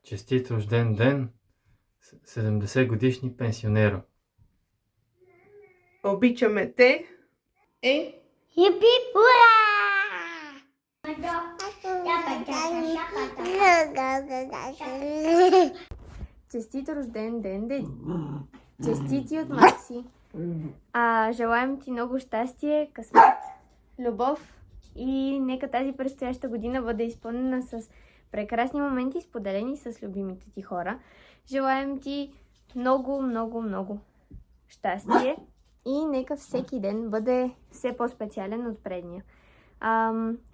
Честит рожден ден, 70 годишни пенсионера. Обичаме те. Yippee hurra! Честит рожден ден, Деди! Честити от Макси! Желаем ти много щастие, късмет, любов и нека тази предстояща година бъде изпълнена с прекрасни моменти, споделени с любимите ти хора. Желаем ти много, много, много щастие и нека всеки ден бъде все по-специален от предния.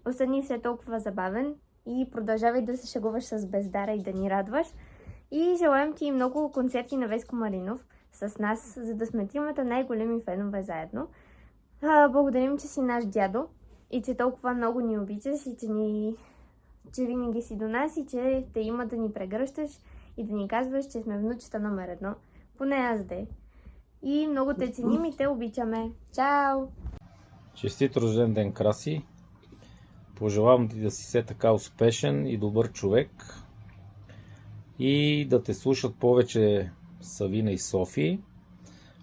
Остани все толкова забавен и продължавай да се шегуваш с Бездара и да ни радваш. И желаем ти много концерти на Веско Маринов с нас, за да сме тримата най-големи фенове заедно. Благодарим, че си наш дядо и че толкова много ни обичаш и че винаги си до нас и че те има да ни прегръщаш и да ни казваш, че сме внучета номер 1. Поне аз де. И много те ценим и те обичаме. Чао! Честит рожден ден, Краси! Пожелавам ти да си все така успешен и добър човек и да те слушат повече Савина и Софи.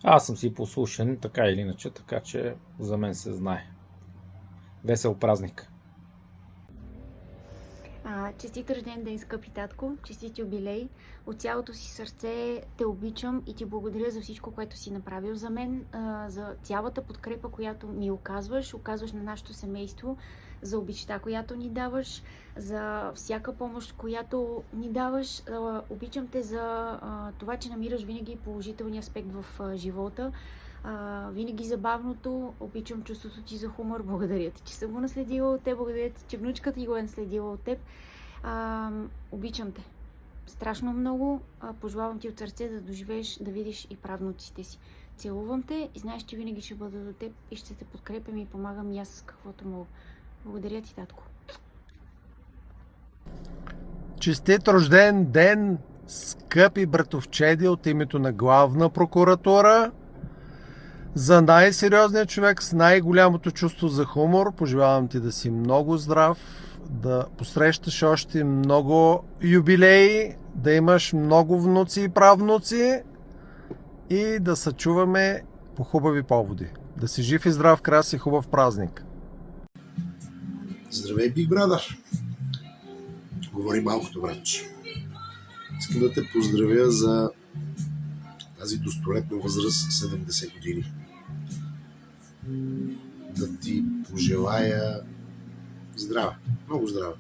Аз съм си послушен, така или иначе, така че за мен се знае. Весел празник! Честит рожден ден, скъпи татко, честит юбилей. От цялото си сърце те обичам и ти благодаря за всичко, което си направил за мен, за цялата подкрепа, която ми оказваш на нашето семейство, за обичта, която ни даваш, за всяка помощ, която ни даваш. Обичам те за това, че намираш винаги положителния аспект в живота. Винаги забавното, обичам чувството ти за хумор, благодаря ти, че съм го наследила от теб, благодаря ти, че внучката ти го е наследила от теб. Обичам те страшно много, пожелавам ти от сърце да доживееш, да видиш и правнуците си. Целувам те и знаеш, че винаги ще бъда до теб и ще те подкрепям и помагам и аз с каквото мога. Благодаря ти, татко. Честит рожден ден, скъпи братовчеди, от името на Главна прокуратура. За най-сериозният човек с най-голямото чувство за хумор, пожелавам ти да си много здрав, да посрещаш още много юбилеи, да имаш много внуци и правнуци и да се чуваме по хубави поводи. Да си жив и здрав, Краси, хубав празник! Здравей, Big Brother! Говори малкото братче. Искам да те поздравя за тази достолетна възраст 70 години. Да ти пожелая здраве, много здраве.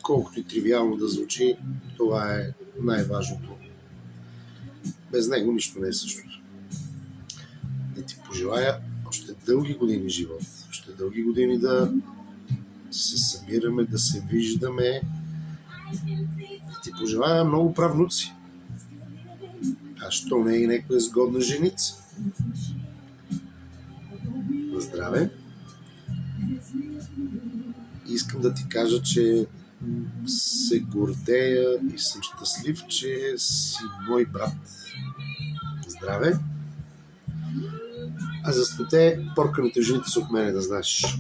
Колкото и тривиално да звучи, това е най-важното. Без него нищо не е същото. Да ти пожелая още дълги години живот, още дълги години да се събираме, да се виждаме. Да ти пожелая много правнуци. А що не е някоя сгодна женица? На здраве! Искам да ти кажа, че се гордея и съм щастлив, че си мой брат. Здраве! А за 100 порканите жените са от мене, да знаеш.